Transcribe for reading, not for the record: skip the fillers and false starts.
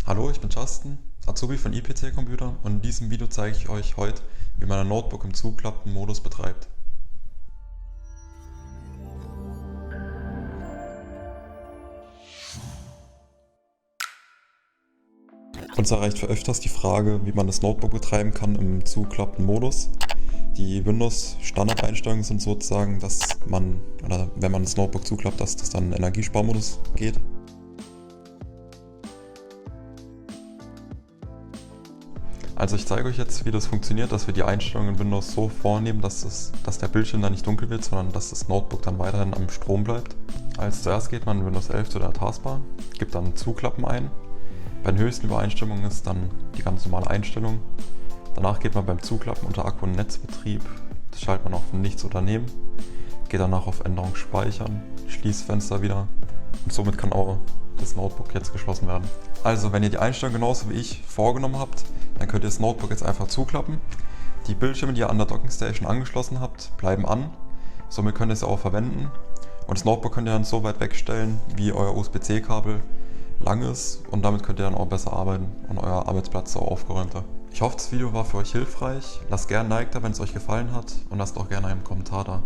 Hallo, ich bin Justin, Azubi von IPC Computer und in diesem Video zeige ich euch heute, wie man ein Notebook im Zuklappen-Modus betreibt. Uns erreicht öfters die Frage, wie man das Notebook betreiben kann im Zuklappen-Modus. Die Windows-Standardeinstellungen sind sozusagen, dass man, oder wenn man das Notebook zuklappt, dass das dann in Energiesparmodus geht. Also ich zeige euch jetzt, wie das funktioniert, dass wir die Einstellungen in Windows so vornehmen, dass der Bildschirm dann nicht dunkel wird, sondern dass das Notebook dann weiterhin am Strom bleibt. Als zuerst geht man in Windows 11 zu der Taskbar, gibt dann Zuklappen ein. Bei den höchsten Übereinstimmungen ist dann die ganz normale Einstellung. Danach geht man beim Zuklappen unter Akku- und Netzbetrieb, das schaltet man auf Nichts oder Neben. Geht danach auf Änderung speichern, schließt Fenster wieder und somit kann auch das Notebook jetzt geschlossen werden. Also wenn ihr die Einstellung genauso wie ich vorgenommen habt, dann könnt ihr das Notebook jetzt einfach zuklappen. Die Bildschirme, die ihr an der Dockingstation angeschlossen habt, bleiben an. Somit könnt ihr es auch verwenden. Und das Notebook könnt ihr dann so weit wegstellen, wie euer USB-C-Kabel lang ist. Und damit könnt ihr dann auch besser arbeiten und euer Arbeitsplatz auch aufgeräumter. Ich hoffe, das Video war für euch hilfreich. Lasst gerne ein Like da, wenn es euch gefallen hat. Und lasst auch gerne einen Kommentar da.